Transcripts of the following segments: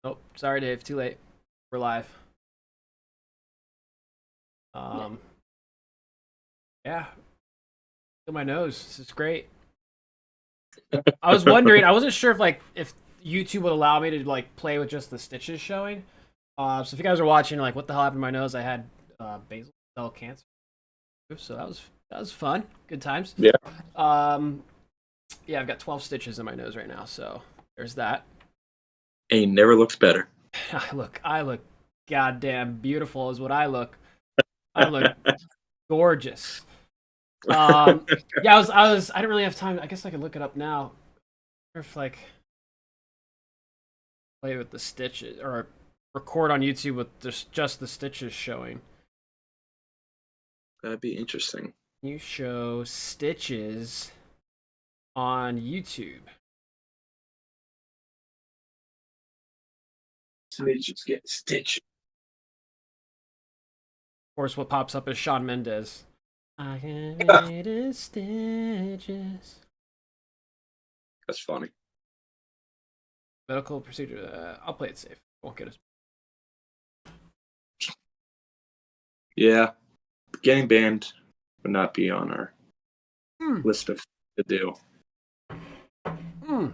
Nope. Sorry, Dave. Too late. We're live. Um, yeah. Look at my nose. This is great. I was wondering. I wasn't sure if YouTube would allow me to play with just the stitches showing. So if you guys are watching, what the hell happened to my nose? I had basal cell cancer. So that was fun. Good times. Yeah. Um, yeah, I've got 12 stitches in my nose right now. So there's that. And he never looks better. I look goddamn beautiful is what I look. I look gorgeous. Yeah, I didn't really have time. I guess I could look it up now. Or if play with the stitches or record on YouTube with just the stitches showing. That'd be interesting. You show stitches on YouTube. So they just get stitched. Of course, what pops up is Shawn Mendes. I hated stitches. That's funny. Medical procedure. I'll play it safe. Won't get us. Yeah. Getting banned would not be on our list of to do. Mm.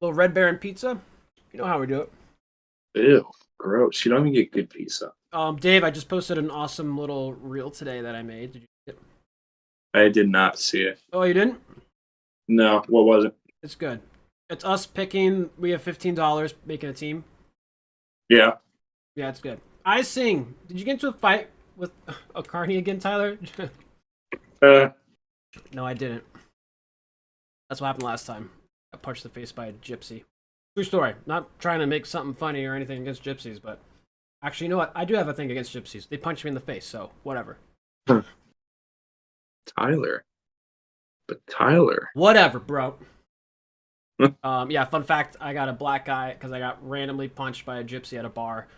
Little Red Baron pizza. You know how we do it. Ew. Gross. You don't even get good pizza. Dave, I just posted an awesome little reel today that I made. Did you see it? I did not see it. Oh, you didn't? No. What was it? It's good. It's us picking. We have $15 making a team. Yeah. Yeah, it's good. I sing. Did you get into a fight with Carney again, Tyler? No, I didn't. That's what happened last time. I punched the face by a gypsy. True story. Not trying to make something funny or anything against gypsies, but actually, you know what? I do have a thing against gypsies. They punched me in the face, so whatever. Tyler. But Tyler. Whatever, bro. Yeah, fun fact, I got a black eye because I got randomly punched by a gypsy at a bar.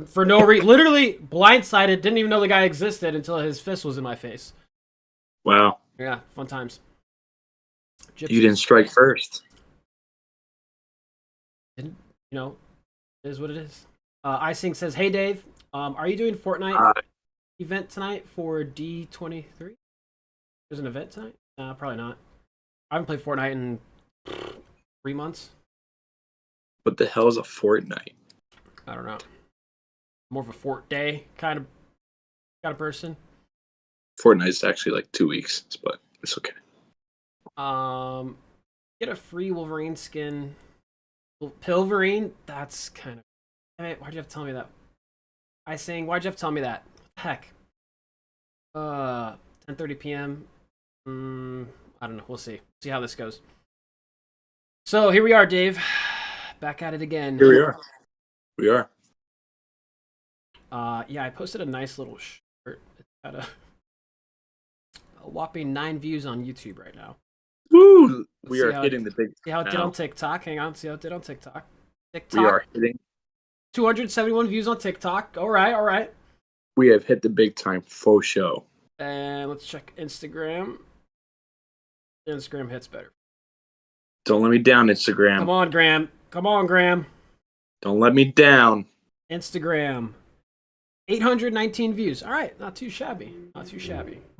For no reason. Literally blindsided, didn't even know the guy existed until his fist was in my face. Wow. Yeah, fun times. Gypsies. You didn't strike first. Didn't, it is what it is. Icing says, hey Dave, are you doing Fortnite event tonight for D23? There's an event tonight? Probably not. I haven't played Fortnite in 3 months. What the hell is a Fortnite? I don't know. More of a Fort Day kind of person. Fortnite's actually like 2 weeks, but it's okay. Get a free Wolverine skin. Pilverine? That's kind of... Why'd you have to tell me that? Why'd you have to tell me that? Heck. 10:30 p.m. I don't know. We'll see. See how this goes. So here we are, Dave. Back at it again. Here we are. We are. Yeah, I posted a nice little shirt. It's got a whopping 9 views on YouTube right now. Woo! We are hitting the big. See how it did on TikTok. Hang on. See how it did on TikTok. We are hitting 271 views on TikTok. All right. We have hit the big time faux show. And let's check Instagram. Instagram hits better. Don't let me down, Instagram. Come on, Graham. Don't let me down. Instagram. 819 views. All right, not too shabby.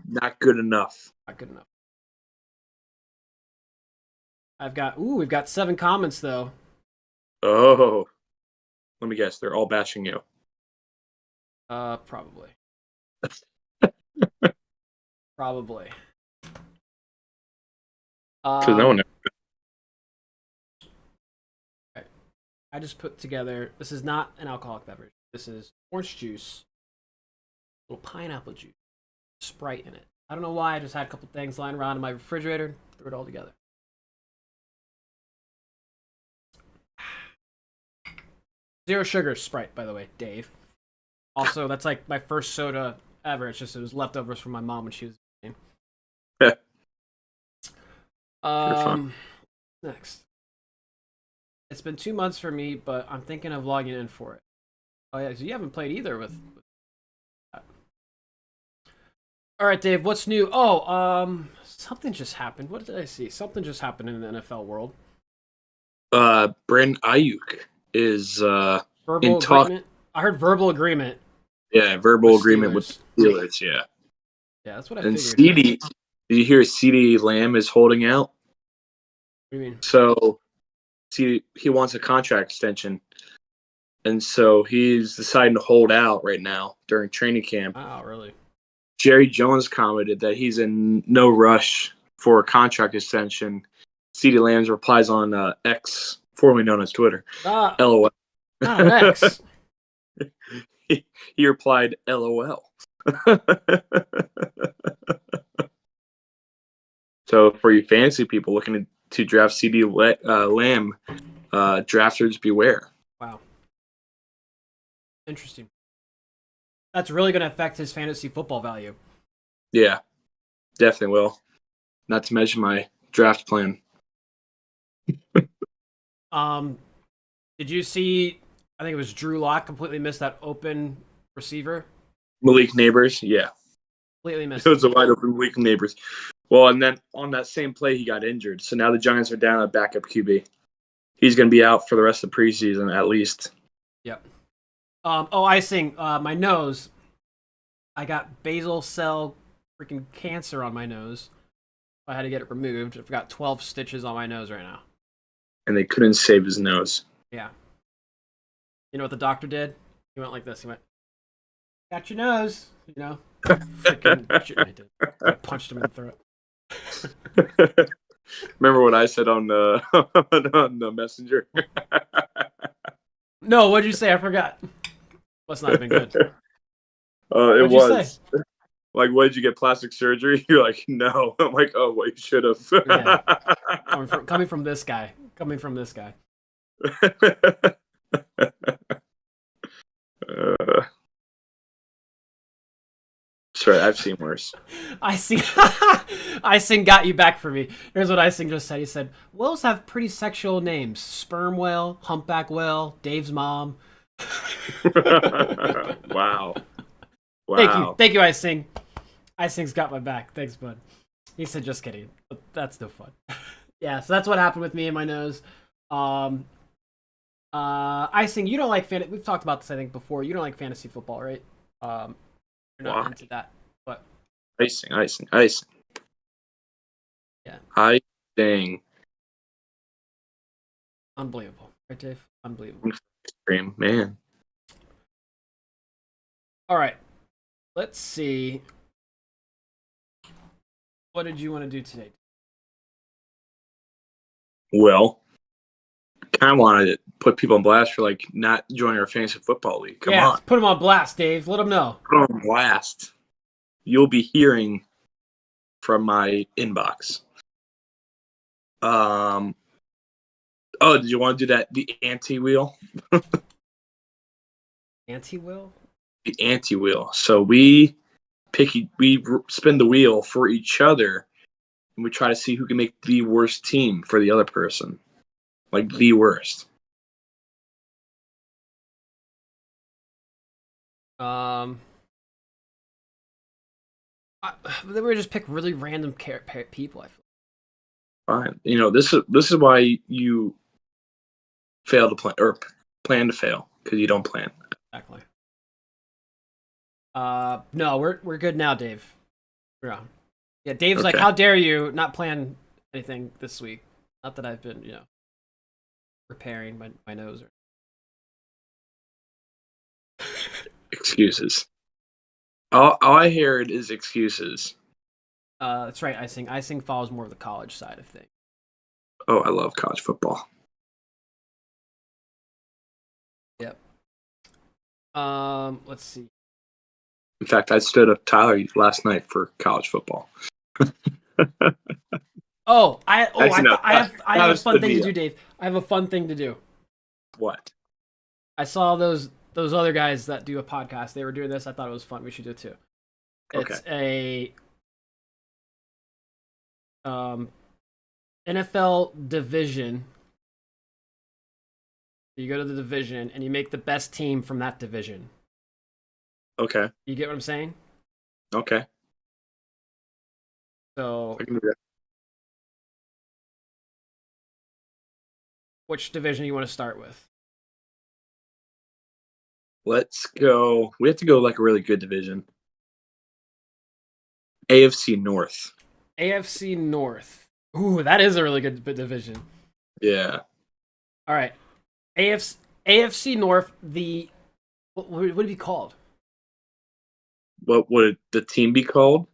Not good enough. We've got 7 comments though. Oh. Let me guess, they're all bashing you. Probably. Probably. Because no one. I just put together. This is not an alcoholic beverage. This is orange juice, a little pineapple juice, Sprite in it. I don't know why. I just had a couple things lying around in my refrigerator. Threw it all together. Zero sugar Sprite, by the way, Dave. Also, that's like my first soda ever. It was leftovers from my mom when she was eating. Next. It's been 2 months for me, but I'm thinking of logging in for it. Oh yeah, so you haven't played either with that. All right, Dave, what's new? Oh, something just happened. What did I see? Something just happened in the NFL world. Brandon Ayuk is Verbal in talk. agreement. I heard verbal agreement. Yeah, verbal With agreement with Steelers. the Steelers. Yeah, Yeah, that's what I and figured. CD. Did you hear CD Lamb is holding out? What do you mean? So, see, he wants a contract extension, and so he's deciding to hold out right now during training camp. Oh, really? Jerry Jones commented that he's in no rush for a contract extension. CeeDee Lamb replies on X, formerly known as Twitter. LOL. Not an X. he replied, LOL. So for you fantasy people looking to draft CeeDee Lamb, drafters beware. Wow. Interesting. That's really going to affect his fantasy football value. Yeah, definitely will. Not to mention my draft plan. Did you see? I think it was Drew Lock completely missed that open receiver. Malik Neighbors, yeah. Completely missed. It was a wide open Malik Neighbors. Well, and then on that same play, he got injured. So now the Giants are down a backup QB. He's going to be out for the rest of the preseason at least. Yep. Icing. My nose. I got basal cell freaking cancer on my nose. I had to get it removed. I've got 12 stitches on my nose right now. And they couldn't save his nose. Yeah. You know what the doctor did? He went like this. He went, "Got your nose." You know? Freaking shit, I did. I punched him in the throat. Remember what I said on the on the messenger? No, what'd you say? I forgot. Must not have been good. It What'd you was. say? Like, what, did you get plastic surgery? You're like, no. I'm like, oh, well, you should have. Yeah. Coming from this guy. Coming from this guy. Sorry, I've seen worse. Icing got you back for me. Here's what Icing just said. He said, "Whales have pretty sexual names. Sperm whale, humpback whale, Dave's mom." Wow. Thank you, Icing. Icing's got my back. Thanks, bud. He said, "Just kidding." But that's no fun. Yeah, so that's what happened with me and my nose. Icing, you don't like fantasy. We've talked about this, I think, before. You don't like fantasy football, right? You're not into that, but Icing. Yeah. Icing. Unbelievable, right, Dave? Unbelievable. Extreme, man. All right, let's see. What did you want to do today? Well, kind of wanted to put people on blast for like not joining our fantasy football league. Come on, put them on blast, Dave. Let them know. Put them on blast. You'll be hearing from my inbox. Oh, did you want to do that? The anti-wheel? Anti-wheel? The anti-wheel. So we spin the wheel for each other, and we try to see who can make the worst team for the other person. Like the worst. Then we just pick really random people. I feel. Fine. You know, this is why you fail to plan or plan to fail, because you don't plan. Exactly. No, we're good now, Dave. We're on. Yeah, Dave's like, "How dare you not plan anything this week?" Not that I've been, repairing my nose. Excuses. All I heard is excuses. That's right. Icing follows more of the college side of things. Oh, I love college football. Yep. Let's see. In fact, I stood up Tyler last night for college football. I have a fun thing to do, Dave. I have a fun thing to do. What? I saw those other guys that do a podcast. They were doing this. I thought it was fun. We should do it too. It's a NFL division. You go to the division and you make the best team from that division. Okay. You get what I'm saying? Okay. So I can do that. which division you want to start with. Let's go. We have to go like a really good division. AFC North. AFC North. Ooh, that is a really good division. Yeah. All right. AFC North, what would it be called? What would the team be called?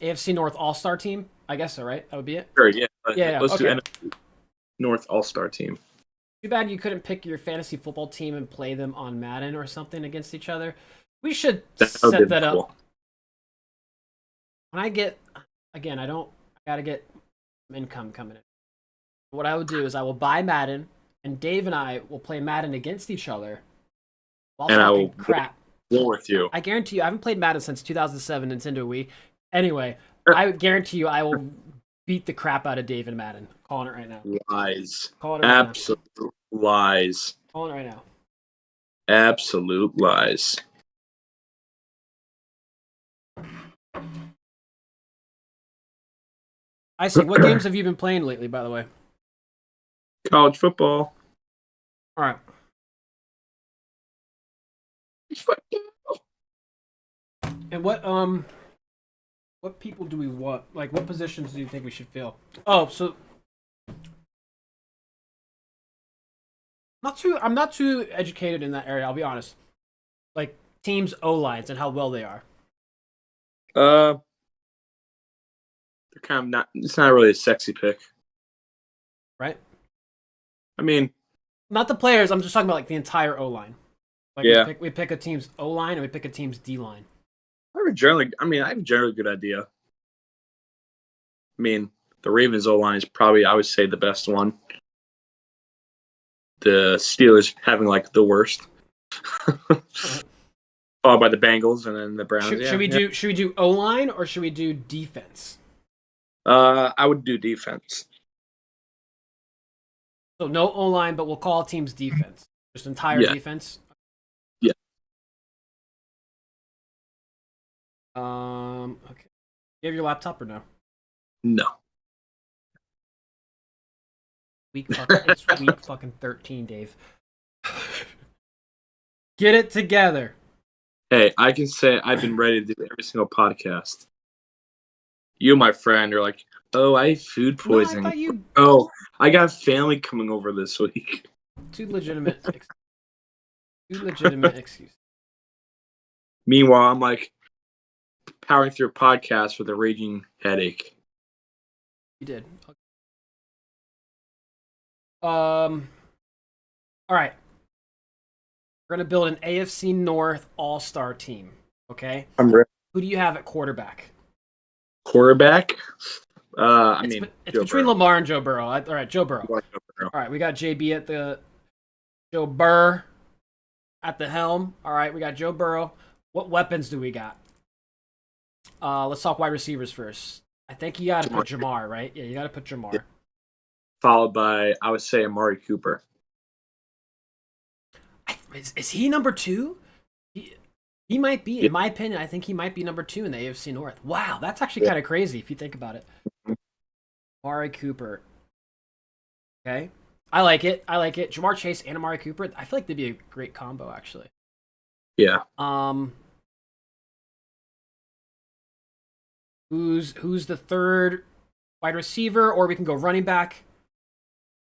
AFC North All-Star Team? I guess so, right? That would be it? Sure, yeah. Yeah, Let's do okay. NFC North All-Star Team. Too bad you couldn't pick your fantasy football team and play them on Madden or something against each other. We should set that up. When I get, again, I gotta get some income coming in. What I would do is I will buy Madden, and Dave and I will play Madden against each other while And I talking will crap. war with you. I guarantee you, I haven't played Madden since 2007 Nintendo Wii. Anyway, I guarantee you I will beat the crap out of Dave in Madden. I'm calling it right now. Lies. Calling it right Absolute lies. now. Calling it right now. Absolute lies. I see. What games have you been playing lately, by the way? College football. All right. And what people do we want? Like, what positions do you think we should fill? Oh, so I'm not too educated in that area. I'll be honest. Like teams' O lines and how well they are. They're kind of not. It's not really a sexy pick, right? I mean, not the players. I'm just talking about like the entire O line. Like yeah, we pick a team's O line and we pick a team's D line. I have a generally good idea. I mean, the Ravens O line is probably, I would say, the best one. The Steelers having like the worst, followed by the Bengals and then the Browns. Should we do O line or should we do defense? I would do defense. So no O line, but we'll call teams defense. Just entire defense. Yeah. Okay. You have your laptop or no? No. It's week fucking 13, Dave. Get it together. Hey, I can say I've been ready to do every single podcast. You, my friend, are like, oh, I have food poisoning. Oh, I got family coming over this week. Two legitimate excuses. Meanwhile, I'm like powering through a podcast with a raging headache. You did. All right. We're gonna build an AFC North All-Star team. Okay. I'm ready. Who do you have at quarterback? Quarterback? It's between Lamar and Joe Burrow. All right, Joe Burrow. All right, we got JB at the Joe Burr at the helm. All right, we got Joe Burrow. What weapons do we got? Let's talk wide receivers first. I think you got to put Jamar, right? Yeah, you got to put Jamar. Yeah. Followed by, I would say, Amari Cooper. Is he number 2? He might be, in my opinion. I think he might be number 2 in the AFC North. Wow, that's actually kind of crazy if you think about it. Amari Cooper. Okay, I like it. Jamar Chase and Amari Cooper. I feel like they'd be a great combo, actually. Yeah. Who's the third wide receiver, or we can go running back.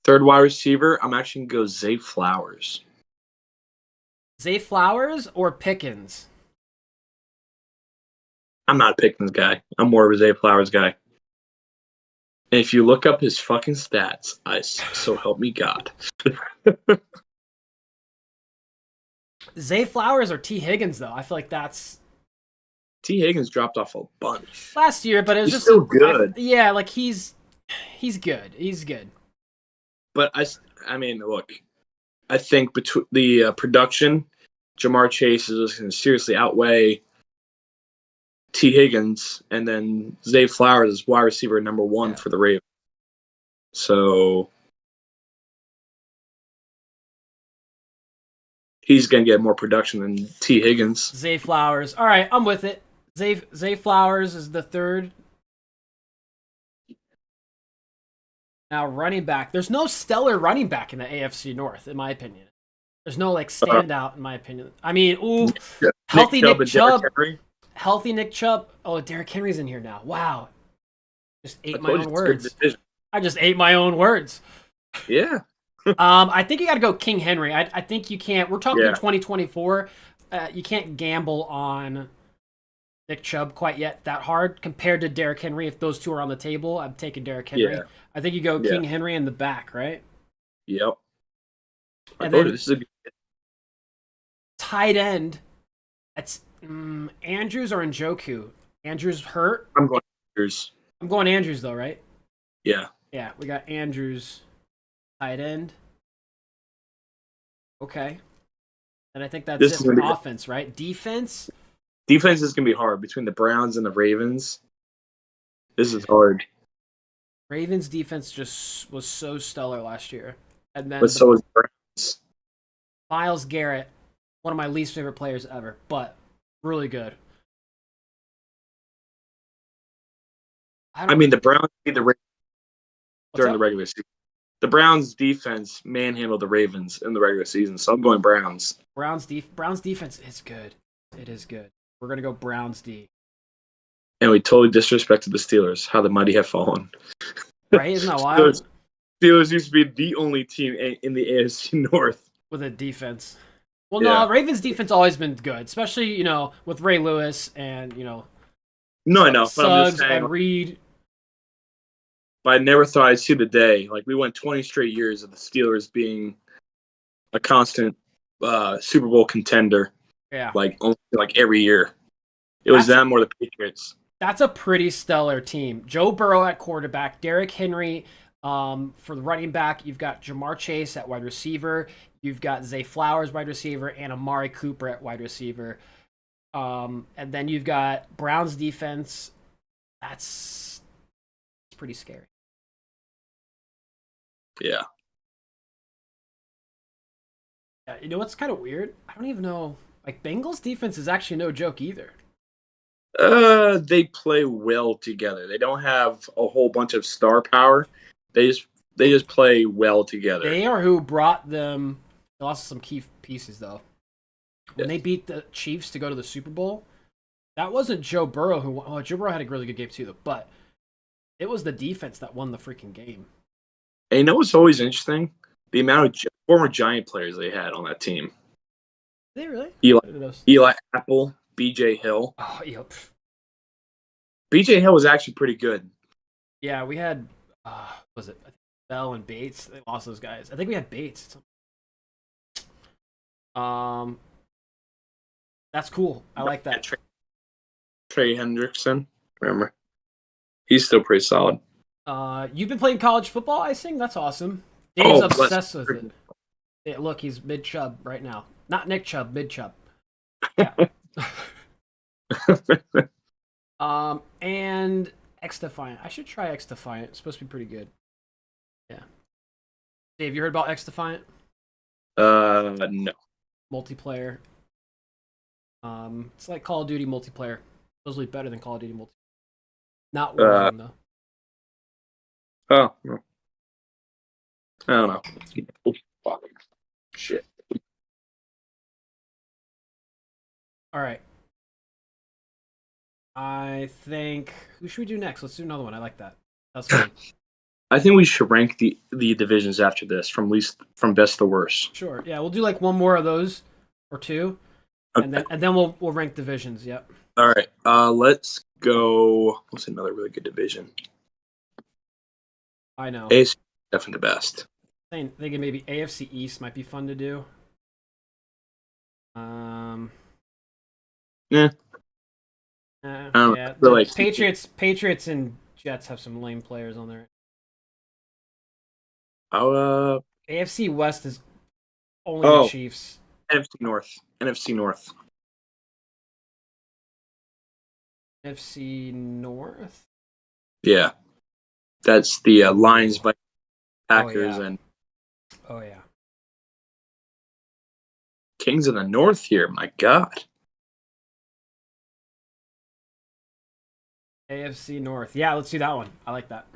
Third wide receiver, I'm actually going to go Zay Flowers. Zay Flowers or Pickens? I'm not a Pickens guy. I'm more of a Zay Flowers guy. And if you look up his fucking stats, so help me God. Zay Flowers or T. Higgins, though? I feel like that's... T. Higgins dropped off a bunch. Last year, but it was he's just... still good. Like he's good. He's good. But I mean, look, I think between the production, Jamar Chase is going to seriously outweigh T. Higgins, and then Zay Flowers is wide receiver number 1 for the Ravens. So he's going to get more production than T. Higgins. Zay Flowers. All right, I'm with it. Zay Flowers is the third. Now, running back. There's no stellar running back in the AFC North, in my opinion. There's no like standout, in my opinion. I mean, ooh, healthy Nick Chubb Nick and Derrick Chubb. Henry. Healthy Nick Chubb. Oh, Derrick Henry's in here now. Wow. Just I ate my told you own it's a good words. division. I just ate my own words. Yeah. I think you got to go King Henry. I think you can't. We're talking Yeah. 2024. You can't gamble on Nick Chubb quite yet that hard compared to Derrick Henry. If those two are on the table, I'm taking Derrick Henry. Yeah. I think you go Yeah. King Henry in the back, right? Yep. I And told you then this is a good. tight end. That's Andrews or Njoku. Andrews hurt. I'm going Andrews. I'm going Andrews though, right? Yeah. Yeah, we got Andrews, tight end. Okay. And I think that's This it is for gonna be- offense, right? Defense. Defense is gonna be hard between the Browns and the Ravens. This is hard, Ravens defense just was so stellar last year. And then but so is Browns. Myles Garrett, one of my least favorite players ever, but really good. I mean, the Browns beat the Ravens What's during up? the regular season. The Browns defense manhandled the Ravens in the regular season, so I'm going Browns. Browns defense is good. It is good. We're gonna go Browns D. And we totally disrespected the Steelers. How the mighty have fallen. Right? Isn't that wild? Steelers used to be the only team in the AFC North. With a defense. Well, Yeah. no, Ravens defense always been good, especially with Ray Lewis and No, I know. But I'm just Suggs saying, and Reed. but I never thought I'd see the day. Like, we went 20 straight years of the Steelers being a constant Super Bowl contender, Yeah, like every year. It was them or the Patriots. that's a pretty stellar team. Joe Burrow at quarterback, Derrick Henry for the running back. You've got Jamar Chase at wide receiver. You've got Zay Flowers wide receiver and Amari Cooper at wide receiver. And then you've got Browns defense. It's pretty scary. Yeah. Yeah, you know what's kind of weird? I don't even know. Like Bengals defense is actually no joke either. They play well together. They don't have a whole bunch of star power. They just play well together. They are who brought them. They lost some key pieces though. When they beat the Chiefs to go to the Super Bowl, that wasn't Joe Burrow who. Oh, Joe Burrow had a really good game too, though. But it was the defense that won the freaking game. And you know what's always interesting? The amount of former Giant players they had on that team. Did they really? Eli Apple, B.J. Hill. Oh, yep. B.J. Hill was actually pretty good. Yeah, we had. Was it Bell and Bates? They lost those guys. I think we had Bates. That's cool. I like that. Trey Hendrickson, remember? He's still pretty solid. You've been playing college football, I think? That's awesome. Dave's obsessed with it. Yeah, look, he's mid Chubb right now. Not Nick Chubb, mid Chubb. Yeah. And X Defiant. I should try X Defiant. It's supposed to be pretty good. Yeah. Dave, you heard about X Defiant? No. Multiplayer. It's like Call of Duty multiplayer. Supposedly better than Call of Duty multiplayer. Not Warzone though. Oh, no. I don't know. Fuck. Shit. All right. I think who should we do next? Let's do another one. I like that. That's fun. I think we should rank the divisions after this from best to worst. Sure. Yeah, we'll do like one more of those or two, Okay. and then we'll rank divisions. Yep. All right. Let's go. What's another really good division? I know. AFC definitely the best. Thinking maybe AFC East might be fun to do. Yeah. Yeah. I feel like Patriots and Jets have some lame players on there. AFC West is only the Chiefs. NFC North. NFC North. NFC North. Yeah. That's the Lions, Vikings, Packers, and Oh yeah. Kings of the North here. My God. AFC North. Yeah, let's do that one. I like that.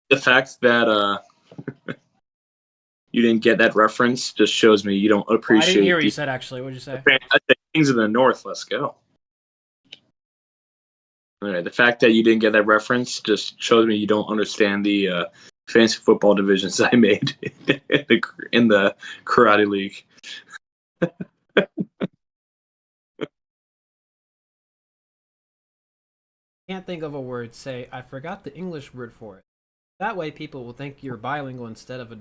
The fact that you didn't get that reference just shows me you don't Well, I appreciate. didn't hear what you said. Actually, what did you say? I said Kings of the North. Let's go. All right, the fact that you didn't get that reference just shows me you don't understand the fantasy football divisions I made in the karate league. Can't think of a word. Say, I forgot the English word for it. That way, people will think you're bilingual instead of a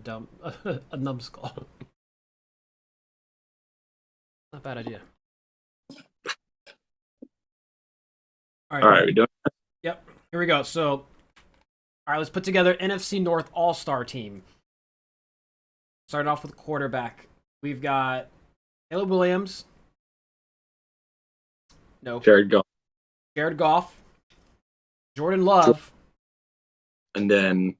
numbskull. Not a bad idea. All right, we doing. Yep. Here we go. So, all right, let's put together NFC North All-Star team. Starting off with quarterback. We've got Caleb Williams. No. Jared Goff. Jared Goff. Jordan Love. And then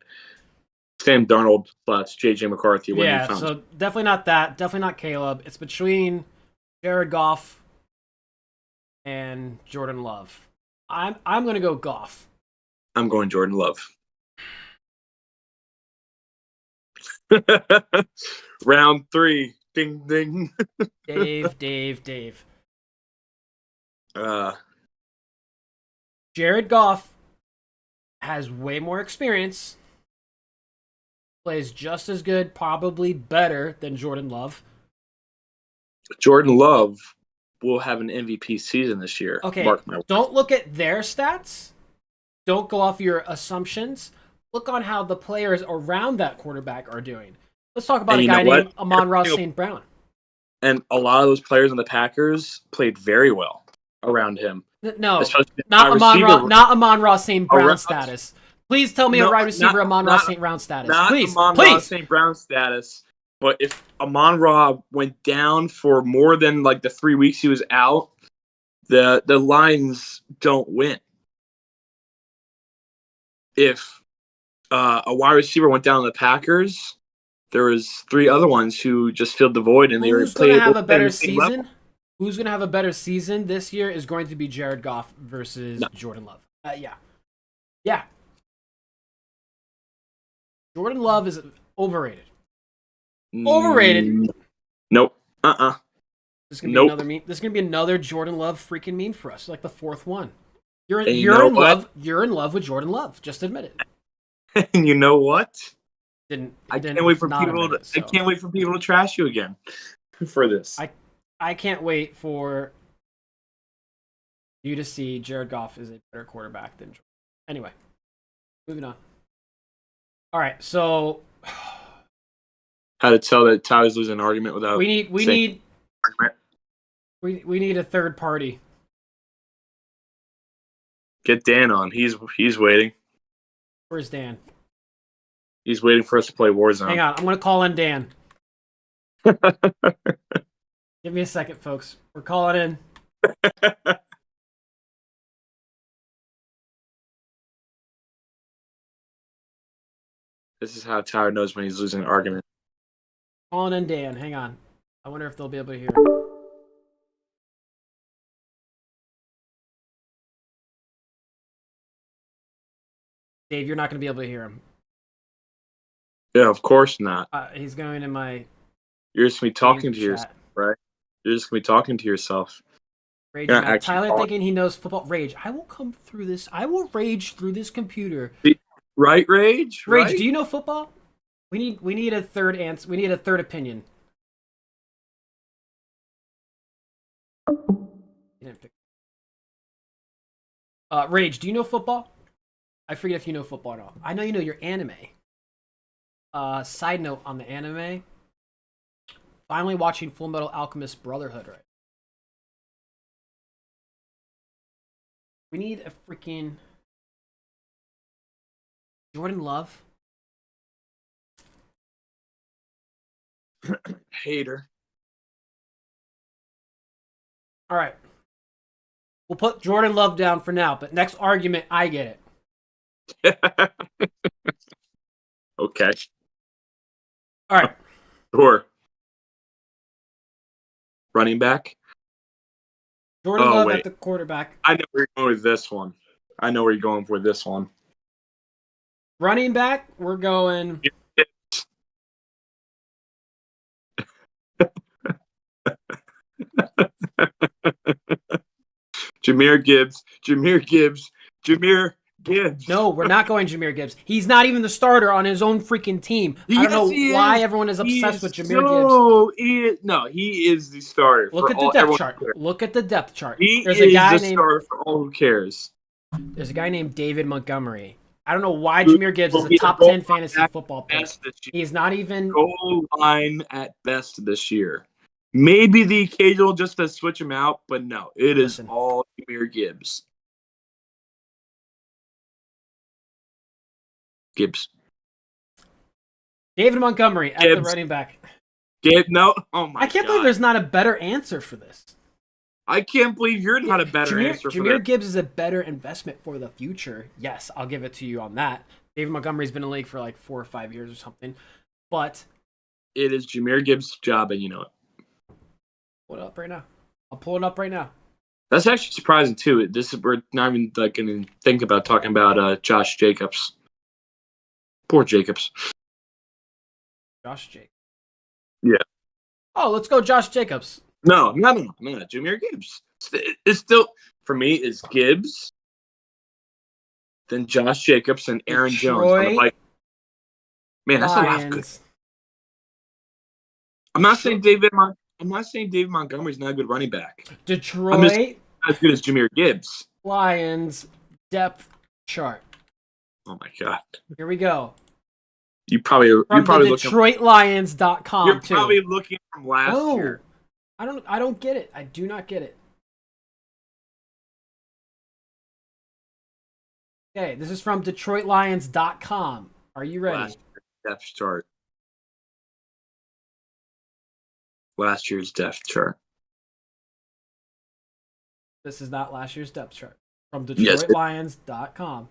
Sam Darnold plus JJ McCarthy. Yeah, so definitely not that. Definitely not Caleb. It's between Jared Goff and Jordan Love. I'm going to go Goff. I'm going Jordan Love. Round 3. Ding, ding. Dave. Uh, Jared Goff has way more experience. Plays just as good, probably better than Jordan Love. Jordan Love will have an MVP season this year. Okay, Mark my don't look at their stats. Don't go off your assumptions. Look on how the players around that quarterback are doing. Let's talk about a guy named Amon-Ra St. Brown. And a lot of those players on the Packers played very well around him. No, not Amon-Ra St. Brown status. Please tell me a wide receiver Amon-Ra St. Brown status. Please. Amon-Ra St. Brown status. But if Amon-Ra went down for more than like the 3 weeks he was out, the Lions don't win. If a wide receiver went down on the Packers, there was 3 other ones who just filled the void, and they were playing. Who's going to have a better season? Who's going to have a better season this year is going to be Jared Goff versus Jordan Love. Yeah. Jordan Love is overrated. Overrated. Nope. This is gonna be another Jordan Love freaking meme for us, like the 4th one. You're in love with Jordan Love. Just admit it. And you know what? I can't wait for people to trash you again for this. I can't wait for you to see Jared Goff is a better quarterback than Jordan. Anyway, moving on. All right, so how to tell that Tyler's losing an argument without we need a third party. Get Dan on. He's waiting. Where's Dan? He's waiting for us to play Warzone. Hang on, I'm gonna call in Dan. Give me a second, folks. We're calling in. This is how Tyler knows when he's losing an argument. Calling in Dan. Hang on. I wonder if they'll be able to hear. Dave, you're not going to be able to hear him. Yeah, of course not. He's going in my... You're just going to be talking to yourself, right? You're just going to be talking to yourself. Rage Tyler thinking he knows football. Rage. I will come through this. I will rage through this computer. Right, Rage? Rage, right? Do you know football? We need a third answer. We need a third opinion. Rage, do you know football? I forget if you know football at all. I know you know your anime. Side note on the anime. Finally watching Full Metal Alchemist Brotherhood right. We need a freaking Jordan Love. Hater. All right. We'll put Jordan Love down for now, but next argument, I get it. Okay. All right. Sure. Running back? Jordan Love at the quarterback. I know where you're going with this one. Running back, we're going Jameer Gibbs. Jameer Gibbs. Jameer Gibbs. No, we're not going Jameer Gibbs. He's not even the starter on his own freaking team. I don't know why everyone is obsessed with Jameer Gibbs. No, he is the starter. Look at the depth chart. Look at the depth chart. There's a a guy the named starter for all who cares. There's a guy named David Montgomery. I don't know why Jameer Gibbs is a top 10 fantasy football player. He's not even goal line at best this year. Maybe the occasional just to switch him out, but no, it is all Jameer Gibbs. David Montgomery at the running back. No, oh my! I can't believe there's not a better answer for this. I can't believe you're not a better answer for Jameer Gibbs is a better investment for the future. Yes, I'll give it to you on that. David Montgomery's been in the league for like 4 or 5 years or something. But it is Jameer Gibbs' job, and you know it. Pull it up right now. I'll pull it up right now. That's actually surprising too. We're not even like going to think about talking about Josh Jacobs. Poor Jacobs. Josh Jacobs. Yeah. Oh, let's go Josh Jacobs. No. Jameer Gibbs. It's still, for me, is Gibbs, then Josh Jacobs, and Aaron Jones. Like, man, that's a lot of good. I'm not saying David Montgomery's not a good running back. Detroit. I'm just as good as Jameer Gibbs. Lions depth chart. Oh my god. Here we go. You're probably DetroitLions.com. You're probably looking from last year. I don't get it. I do not get it. Okay, this is from DetroitLions.com. Are you ready? Last year's depth chart. Last year's depth chart. This is not last year's depth chart. From DetroitLions.com.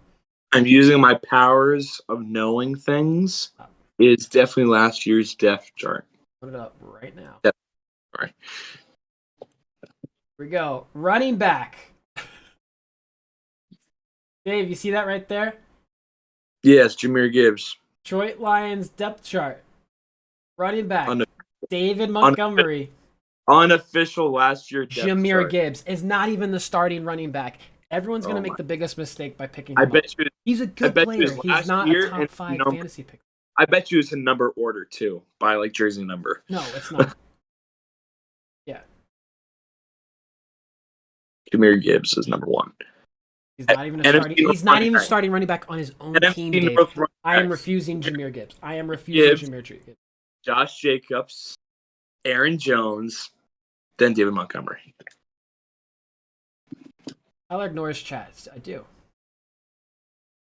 I'm using my powers of knowing things. It's definitely last year's depth chart. Put it up right now. All right. Here we go. Running back. Dave, you see that right there? Yes, Jameer Gibbs. Detroit Lions depth chart. Running back. David Montgomery. Unofficial last year depth Jameer chart. Gibbs is not even the starting running back. Everyone's going to make the biggest mistake by picking him I bet up. you. He's a good player. He's not a top 5 fantasy pick. I bet you it's in number order too, by like jersey number. No, it's not. Yeah. Jameer Gibbs is number 1. He's not even starting running back on his own team, Dave. I am refusing Jameer Gibbs. I am refusing Jameer Gibbs. Josh Jacobs, Aaron Jones, then David Montgomery. I like Norris chats. I do.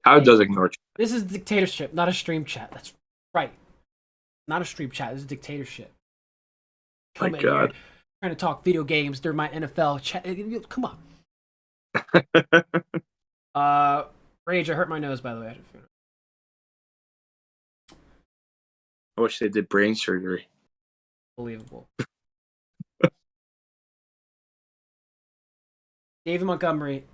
How does ignore chat? This is dictatorship, not a stream chat. That's right. Not a stream chat. This is dictatorship. Come in here trying to talk video games during my NFL chat. Come on. Rage, I hurt my nose, by the way. I wish they did brain surgery. Unbelievable. David Montgomery.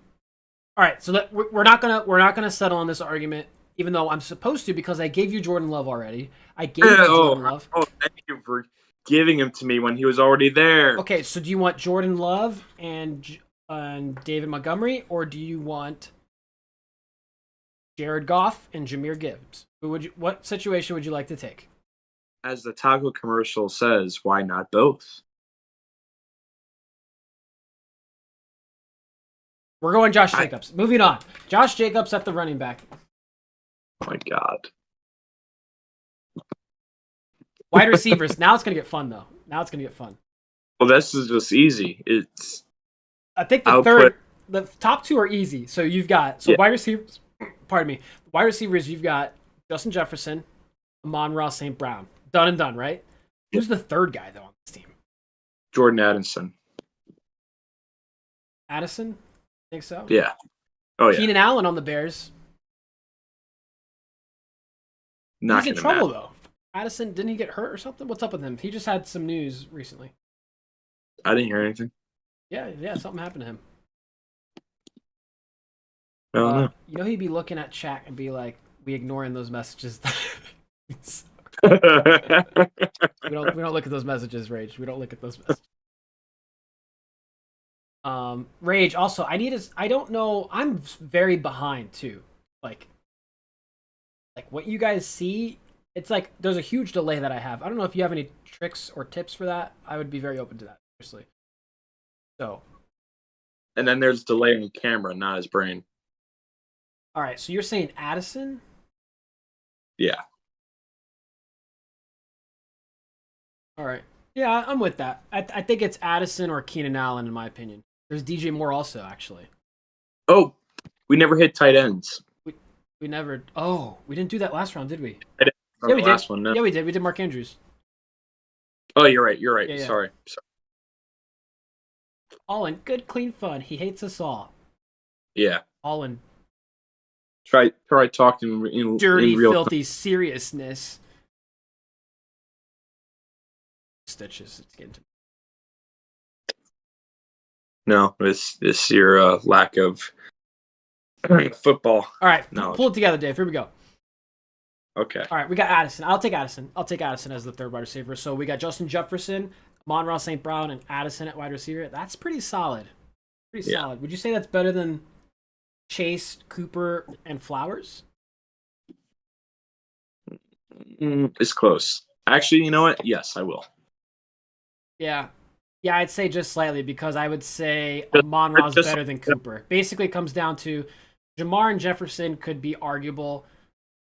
All right, so we're not gonna settle on this argument, even though I'm supposed to because I gave you Jordan Love already. I gave you Jordan Love. Oh, thank you for giving him to me when he was already there. Okay, so do you want Jordan Love and David Montgomery, or do you want Jared Goff and Jameer Gibbs? What situation would you like to take? As the taco commercial says, why not both? We're going Josh Jacobs. Moving on. Josh Jacobs at the running back. Oh my god. Wide receivers. Now it's going to get fun, though. Now it's going to get fun. Well, this is just easy. I think the top 2 are easy. So you've got wide receivers. Pardon me. Wide receivers, you've got Justin Jefferson, Amon-Ra St. Brown. Done and done, right? Who's the third guy, though, on this team? Jordan Addison. Addison? Think so? Yeah. Oh, yeah. Keenan Allen on the Bears. He's in trouble, though. Addison, didn't he get hurt or something? What's up with him? He just had some news recently. I didn't hear anything. Yeah, something happened to him. I don't know. You know, he'd be looking at chat and be like, we ignoring those messages. we don't look at those messages, Rage. We don't look at those messages. Rage. Also, I don't know. I'm very behind too. Like, what you guys see, it's like there's a huge delay that I have. I don't know if you have any tricks or tips for that. I would be very open to that, seriously. So, And then there's delay on the camera, not his brain. all right. So you're saying Addison? Yeah. All right. Yeah, I'm with that. I think it's Addison or Keenan Allen in my opinion. There's DJ Moore also actually. Oh, we never hit tight ends. We never. Oh, we didn't do that last round, did we? From Yeah, the we last did. one, no. Yeah, we did. We did Mark Andrews. Oh, you're right. You're right. Yeah, yeah. Sorry. All in good, clean fun. He hates us all. Yeah. All in Try talking in dirty, real filthy seriousness. Stitches. It's getting to me. No, it's your lack of football. All right, knowledge. pull it together, Dave. Here we go. Okay. All right, we got Addison. I'll take Addison. I'll take Addison as the third wide receiver. So we got Justin Jefferson, Amon-Ra St. Brown, and Addison at wide receiver. That's pretty solid. Pretty Yeah. solid. Would you say that's better than Chase, Cooper, and Flowers? It's close. Actually, you know what? Yes, I will. Yeah. Yeah, I'd say just slightly because I would say Amon-Ra's just- better than Cooper. Basically, it comes down to Jamar and Jefferson could be arguable,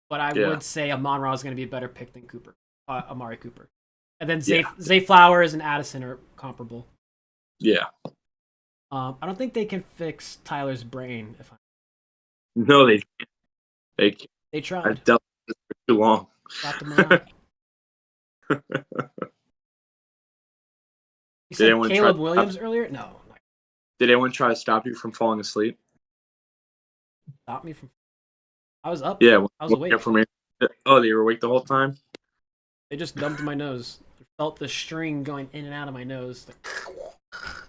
but I Yeah. would say Amon-Ra is going to be a better pick than Cooper, Amari Cooper. And then Yeah. Zay Flowers and Addison are comparable. Yeah. I don't think they can fix Tyler's brain. No, they can't. They tried. I've dealt with this for too long. Got them out. You said anyone Caleb try- Williams earlier? No. Did anyone try to stop you from falling asleep? Stop me from. I was up. Yeah. I was awake. From me. Oh, you were awake the whole time? They just dumped my nose. I felt the string going in and out of my nose.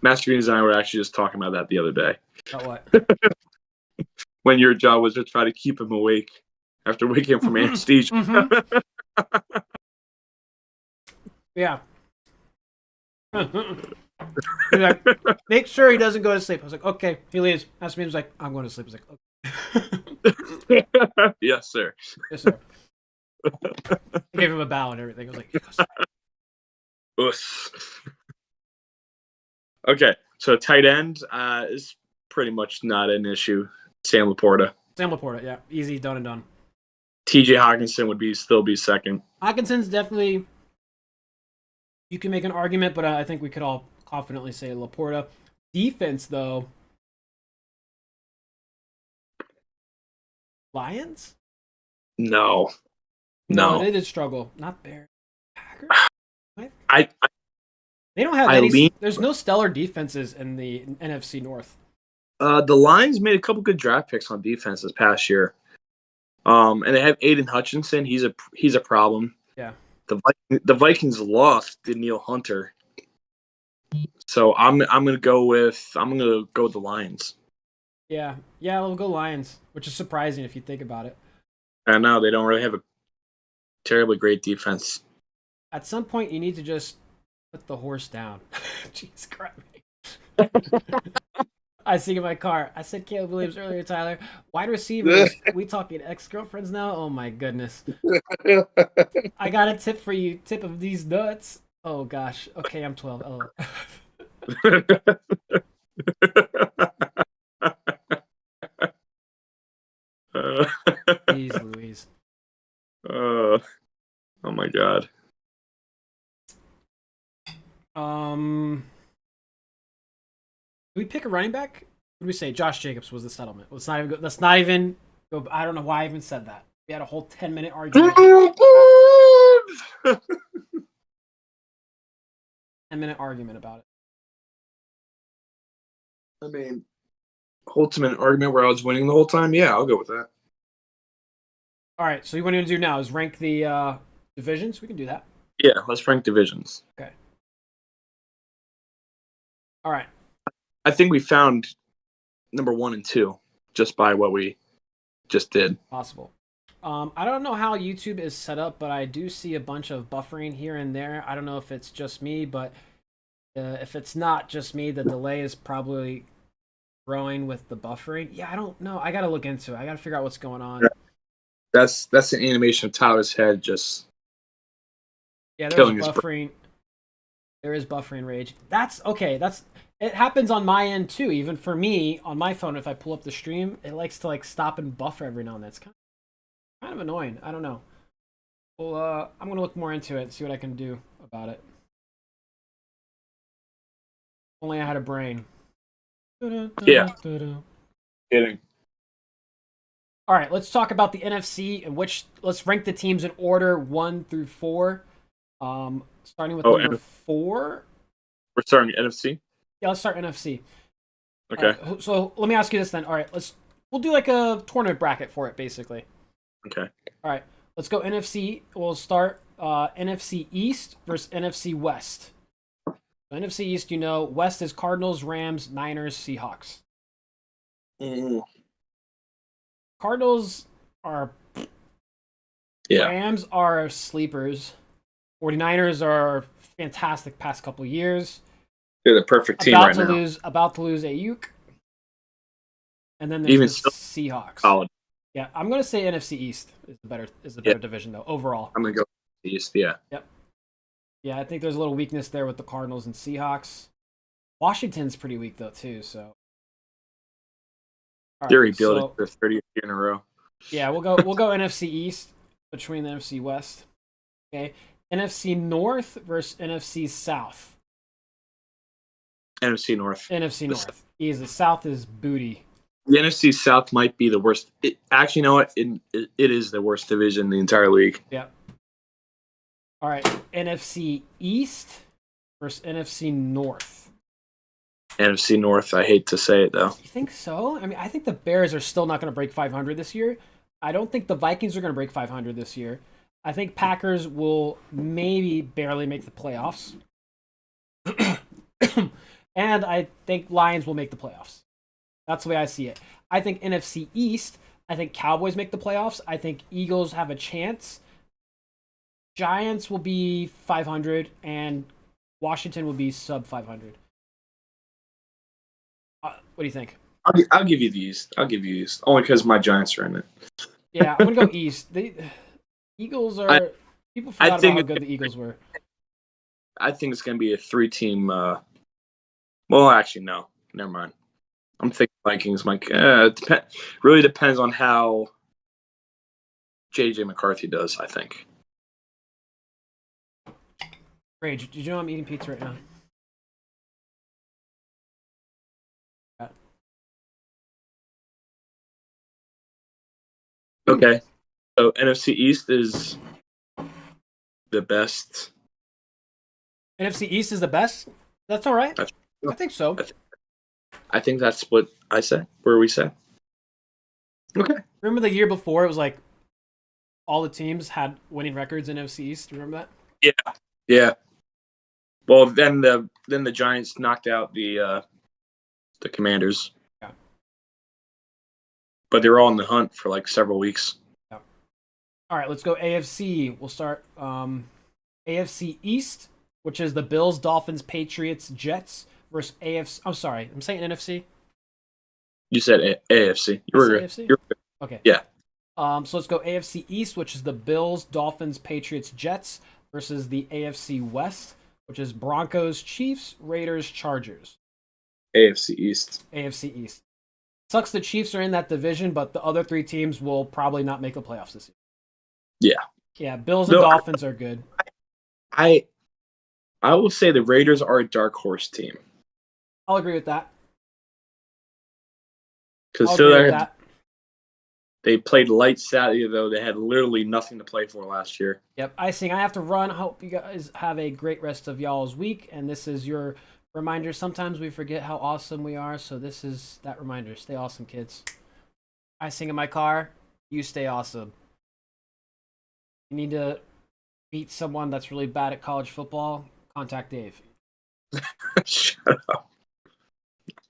Master Greens and I were actually just talking about that the other day. About what? When your job was to try to keep him awake after waking up from anesthesia. Mhm. Yeah. He's like, make sure he doesn't go to sleep. I was like, okay. He leaves. Asked me, he was like, I'm going to sleep. I was like, okay. Yes, sir. Yes, sir. I gave him a bow and everything. I was like, he goes, Uss. Okay, so tight end is pretty much not an issue. Sam Laporta. Sam Laporta, yeah. Easy, done and done. TJ Hawkinson would still be second. Hawkinson's definitely, you can make an argument, but I think we could all confidently say Laporta. Defense, though. Lions? No. They did struggle. Not Bears. Packers? I They don't have I any. lean- There's no stellar defenses in the NFC North. the Lions made a couple good draft picks on defense this past year. And they have Aiden Hutchinson. He's a problem. Yeah. The Vikings lost Daniil Hunter. So I'm gonna go with the Lions. Yeah, we'll go Lions, which is surprising if you think about it. I know they don't really have a terribly great defense. At some point, you need to just put the horse down. Jeez Christ. I sing in my car. I said Caleb Williams earlier, Tyler. Wide receivers. We talking ex-girlfriends now? Oh my goodness. I got a tip for you. Tip of these nuts. Oh gosh. Okay, I'm 12. Oh. Jeez Louise. Oh my god. Do we pick a running back? What do we say? Josh Jacobs was the settlement. Let's not even. Let's not even go. I don't know why I even said that. We had a whole 10-minute argument. 10-minute argument about it. I mean, ultimate argument where I was winning the whole time. Yeah, I'll go with that. All right. So what you want to do now is rank the divisions. We can do that. Yeah, let's rank divisions. Okay. All right. I think we found number 1 and 2 just by what we just did. Possible. I don't know how YouTube is set up, but I do see a bunch of buffering here and there. I don't know if it's just me, but If it's not just me, the delay is probably growing with the buffering. Yeah, I don't know. I gotta look into it. I gotta figure out what's going on. That's an animation of Tyler's head just Yeah, there's killing his brain. buffering. There is buffering rage. That's okay. It happens on my end too. Even for me on my phone, if I pull up the stream, it likes to like stop and buffer every now and then. It's kind of annoying. I don't know. Well, I'm gonna look more into it and see what I can do about it. Only I had a brain. Yeah. Kidding. All right, let's talk about the NFC and let's rank the teams in order 1 through 4. Starting with number 4. We're starting NFC. Yeah, let's start NFC. Okay. Right, so let me ask you this then. All right, we'll do like a tournament bracket for it, basically. Okay. All right, let's go NFC. We'll start NFC East versus NFC West. So NFC East, West is Cardinals, Rams, Niners, Seahawks. Cardinals are... Yeah. Rams are sleepers. 49ers are fantastic past couple years. They're the perfect team right now. About to lose Ayuk. And then there's the Seahawks. Solid. Yeah, I'm gonna say NFC East is the better division though overall. I'm gonna go East. Yeah. Yep. Yeah, I think there's a little weakness there with the Cardinals and Seahawks. Washington's pretty weak though too. So. They're rebuilding for 30th year in a row. Yeah, we'll go NFC East between the NFC West. Okay, NFC North versus NFC South. NFC North. NFC North. Easy. South is booty. The NFC South might be the worst. Actually, you know what? It is the worst division in the entire league. Yeah. All right. NFC East versus NFC North. NFC North. I hate to say it, though. You think so? I mean, I think the Bears are still not going to break 500 this year. I don't think the Vikings are going to break 500 this year. I think Packers will maybe barely make the playoffs. And I think Lions will make the playoffs. That's the way I see it. I think NFC East, I think Cowboys make the playoffs. I think Eagles have a chance. Giants will be 500, and Washington will be sub 500. What do you think? I'll give you the East. Only because my Giants are in it. Yeah, I'm going to go East. The Eagles are... people forgot about how good the Eagles were. I think it's going to be a 3-team... well, actually, no. Never mind. I'm thinking Vikings might... really depends on how J.J. McCarthy does, I think. Rage, did you know I'm eating pizza right now? Okay. So NFC East is the best. NFC East is the best? That's all right. I think so. I think that's what I said. Where we said. Okay. Remember the year before? It was like all the teams had winning records in NFC East. Do you remember that? Yeah. Well, then the Giants knocked out the Commanders. Yeah. But they were all in the hunt for like several weeks. Yeah. All right, let's go AFC. We'll start AFC East, which is the Bills, Dolphins, Patriots, Jets versus AFC. I'm sorry, I'm saying NFC. You said AFC. You were AFC? You're good. Okay. Yeah. So let's go AFC East, which is the Bills, Dolphins, Patriots, Jets versus the AFC West, which is Broncos, Chiefs, Raiders, Chargers. AFC East. AFC East. Sucks the Chiefs are in that division, but the other three teams will probably not make the playoffs this year. Yeah. Yeah, Bills and Dolphins are good. I will say the Raiders are a dark horse team. I'll agree with that. Because they played lights Saturday, though. They had literally nothing to play for last year. Yep. I have to run. I hope you guys have a great rest of y'all's week. And this is your reminder. Sometimes we forget how awesome we are. So this is that reminder. Stay awesome, kids. I sing in my car. You stay awesome. You need to beat someone that's really bad at college football. Contact Dave. Shut up.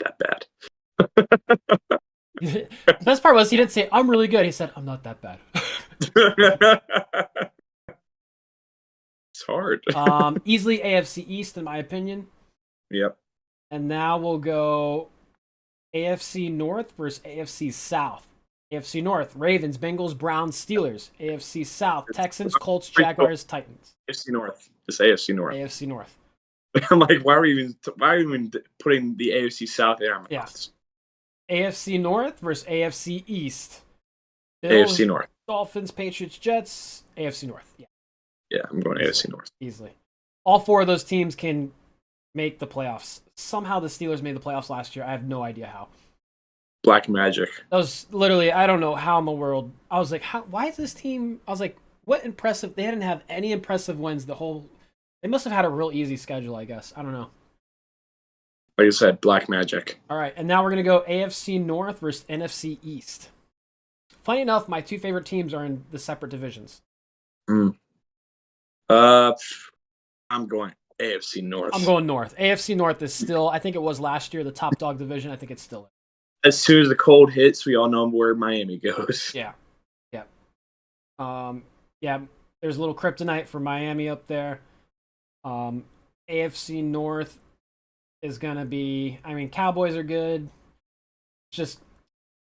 Not that bad. The best part was he didn't say, I'm really good. He said, I'm not that bad. It's hard. Easily AFC East, in my opinion. Yep. And now we'll go AFC North versus AFC South. AFC North, Ravens, Bengals, Browns, Steelers. AFC South, Texans, Colts, Jaguars, Titans. AFC North. It's AFC North. AFC North. I'm like, why are we even putting the AFC South in our mouths? AFC North versus AFC East. Bills, AFC North. Dolphins, Patriots, Jets. AFC North. Yeah. Yeah, I'm going Easily. AFC North. Easily. All four of those teams can make the playoffs. Somehow the Steelers made the playoffs last year. I have no idea how. Black magic. That was literally, I don't know how in the world. I was like, why is this team? I was like, what impressive? They didn't have any impressive wins the whole. They must have had a real easy schedule, I guess. I don't know. Like I said, black magic. All right, and now we're going to go AFC North versus NFC East. Funny enough, my two favorite teams are in the separate divisions. I'm going AFC North. I'm going North. AFC North is still, I think it was last year, the top dog division. I think it's still. As soon as the cold hits, we all know where Miami goes. Yeah. Yeah. There's a little kryptonite for Miami up there. AFC North is going to be, I mean, Cowboys are good. Just,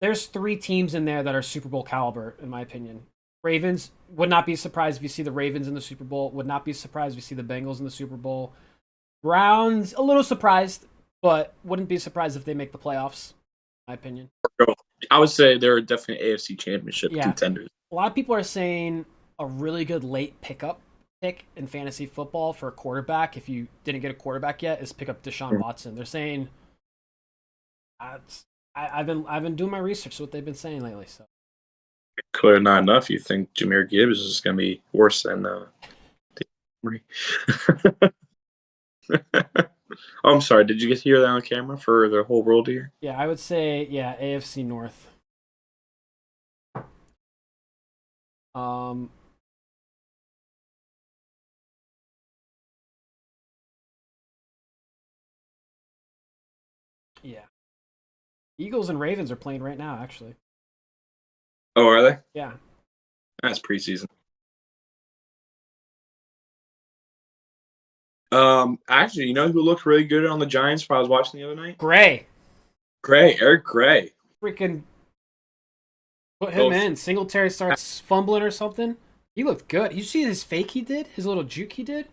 there's three teams in there that are Super Bowl caliber, in my opinion. Ravens, would not be surprised if you see the Ravens in the Super Bowl. Would not be surprised if you see the Bengals in the Super Bowl. Browns, a little surprised, but wouldn't be surprised if they make the playoffs, in my opinion. I would say they're definitely AFC Championship contenders. A lot of people are saying a really good late pick in fantasy football for a quarterback, if you didn't get a quarterback yet, is pick up Deshaun Watson. They're saying I've been doing my research, so what they've been saying lately. So clear not enough. You think Jahmyr Gibbs is going to be worse than I'm sorry. Did you get to hear that on camera for the whole world here? Yeah, I would say AFC North. Yeah. Eagles and Ravens are playing right now, actually. Oh, are they? Yeah. That's preseason. Actually, you know who looked really good on the Giants while I was watching the other night? Eric Gray. Freaking put him in. Singletary starts fumbling or something. He looked good. You see his fake he did? His little juke he did?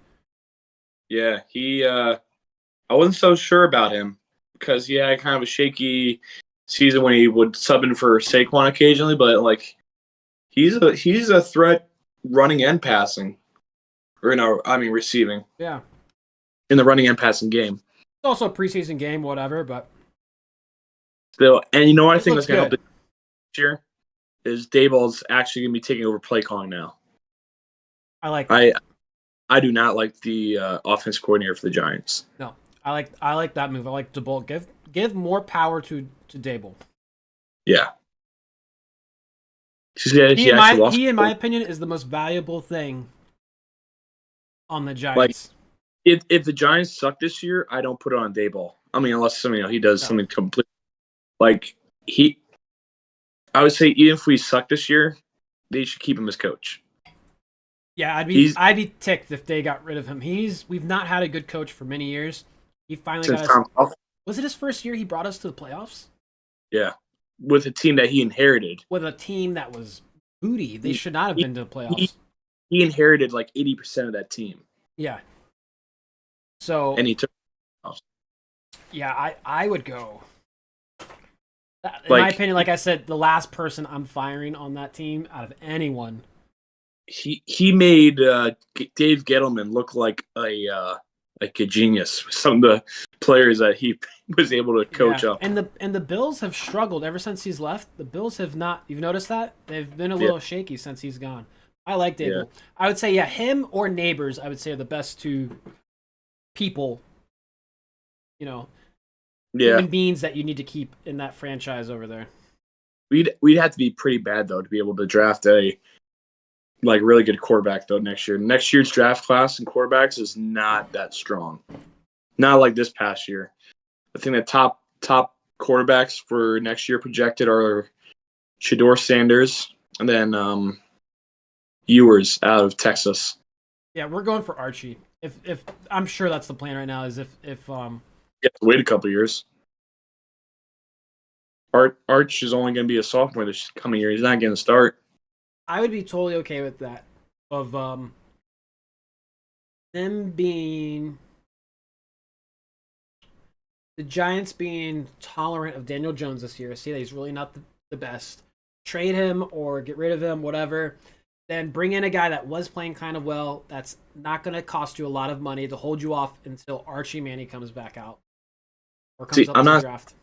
Yeah, I wasn't so sure about him because he had kind of a shaky season when he would sub in for Saquon occasionally, but like he's a threat running and passing. Or no, I mean receiving. Yeah. In the running and passing game. It's also a preseason game, whatever, but still, and you know what I think that's going to help this year is Daboll's actually going to be taking over play calling now. I like that. I do not like the offense coordinator for the Giants. No, I like that move. I like Daboll. Give more power to Daboll. Yeah. He in my opinion, is the most valuable thing on the Giants. Like, if the Giants suck this year, I don't put it on Daboll. I mean, unless he does something complete. Like I would say even if we suck this year, they should keep him as coach. Yeah, I'd be ticked if they got rid of him. We've not had a good coach for many years. He finally got us. Was it his first year he brought us to the playoffs? Yeah, with a team that he inherited. With a team that was booty. They should not have been to the playoffs. He inherited like 80% of that team. Yeah. So and he took. Yeah, I would go. In my opinion, like I said, the last person I'm firing on that team out of anyone. He made Dave Gettleman look like a genius. Some of the players that he was able to coach up. And the Bills have struggled ever since he's left. The Bills have not. You've noticed that they've been a little shaky since he's gone. I like Dable. Yeah. I would say him or Neighbors. I would say are the best two people. Human beings that you need to keep in that franchise over there. We'd have to be pretty bad though to be able to draft a really good quarterback though next year. Next year's draft class in quarterbacks is not that strong. Not like this past year. I think the top quarterbacks for next year projected are Shedeur Sanders and then Ewers out of Texas. Yeah, we're going for Archie. If I'm sure that's the plan right now is if You have to wait a couple years. Arch is only going to be a sophomore this coming year. He's not going to start. I would be totally okay with that. Of them being the Giants being tolerant of Daniel Jones this year, see that he's really not the best. Trade him or get rid of him, whatever. Then bring in a guy that was playing kind of well. That's not going to cost you a lot of money to hold you off until Archie Manning comes back out or comes up to the draft.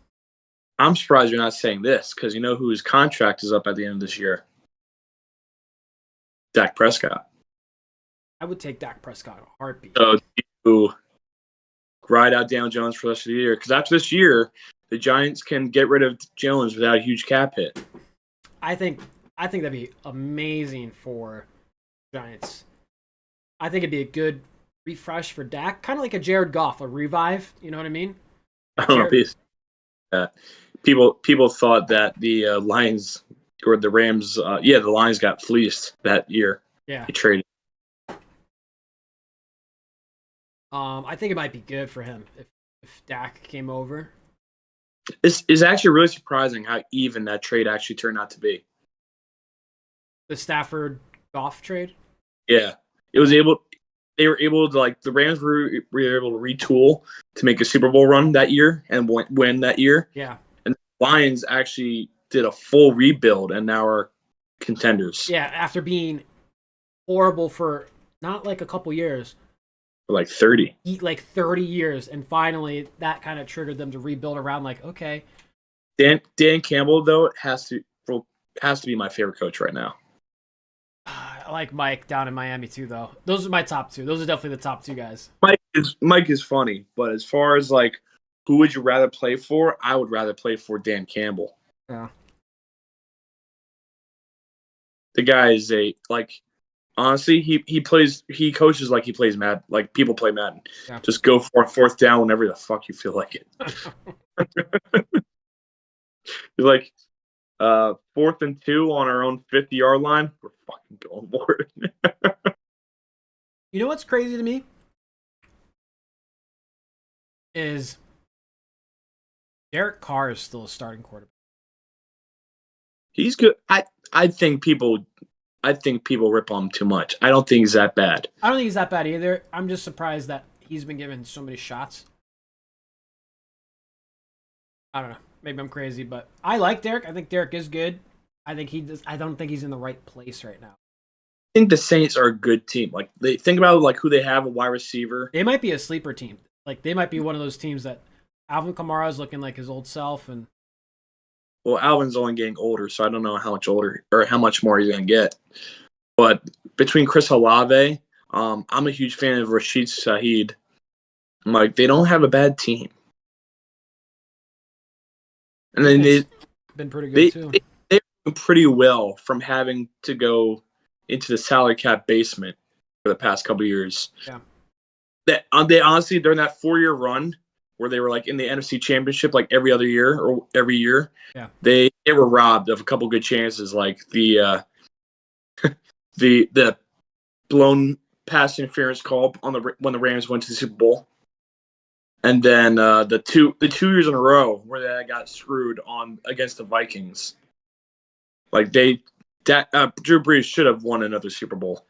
I'm surprised you're not saying this because you know whose contract is up at the end of this year. Dak Prescott. I would take Dak Prescott in a heartbeat. So you ride out Daniel Jones for the rest of the year because after this year, the Giants can get rid of Jones without a huge cap hit. I think that'd be amazing for Giants. I think it'd be a good refresh for Dak, kind of like a Jared Goff, a revive. You know what I mean? People thought that the Lions or the Rams, the Lions got fleeced that year. Yeah, they traded. I think it might be good for him if Dak came over. It's actually really surprising how even that trade actually turned out to be. The Stafford Goff trade? Yeah. They were able to, like, the Rams were able to retool to make a Super Bowl run that year and win that year. Yeah. And the Lions actually did a full rebuild and now are contenders. Yeah, after being horrible for not like a couple years. For like 30. Like 30 years. And finally that kind of triggered them to rebuild around like, okay. Dan Campbell, though, has to be my favorite coach right now. I like Mike down in Miami too, though. Those are my top two. Those are definitely the top two guys. Mike is funny, but as far as like who would you rather play for, I would rather play for Dan Campbell. Yeah. The guy is honestly, he coaches like he plays Madden, like people play Madden. Yeah. Just go for fourth down whenever the fuck you feel like it. You're like 4th and 2 on our own 50-yard line. We're fucking going for it. You know what's crazy to me? Is Derek Carr is still a starting quarterback. He's good. I think people rip on him too much. I don't think he's that bad. I don't think he's that bad either. I'm just surprised that he's been given so many shots. I don't know. Maybe I'm crazy, but I like Derek. I think Derek is good. I don't think he's in the right place right now. I think the Saints are a good team. Like they think about like who they have, a wide receiver. They might be a sleeper team. Like they might be one of those teams that Alvin Kamara is looking like his old self, and well, Alvin's only getting older, so I don't know how much older or how much more he's going to get. But between Chris Olave, I'm a huge fan of Rashid Shaheed. I'm like, they don't have a bad team. And then they've been pretty good too. They've done pretty well from having to go into the salary cap basement for the past couple of years. Yeah. They honestly, during that 4-year run where they were like in the NFC Championship like every other year or every year, yeah, they were robbed of a couple good chances, like the the blown pass interference call when the Rams went to the Super Bowl. And then the two years in a row where they got screwed on against the Vikings, like Drew Brees should have won another Super Bowl.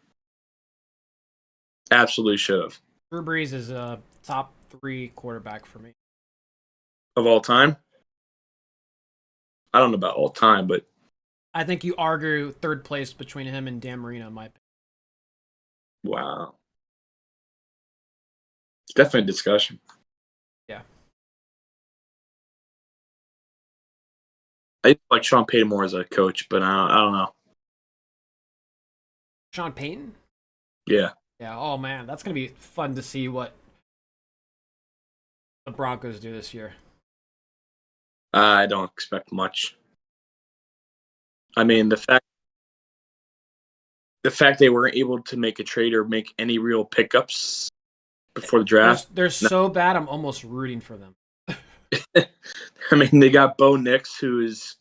Absolutely should have. Drew Brees is a top 3 quarterback for me of all time. I don't know about all time, but I think you argue third place between him and Dan Marino, in my opinion. Wow, it's definitely a discussion. Yeah. I like Sean Payton more as a coach, but I don't know. Sean Payton? Yeah. Yeah. Oh man, that's gonna be fun to see what the Broncos do this year. I don't expect much. I mean, the fact they weren't able to make a trade or make any real pickups before the draft. They're so bad, I'm almost rooting for them. I mean, they got Bo Nix, who is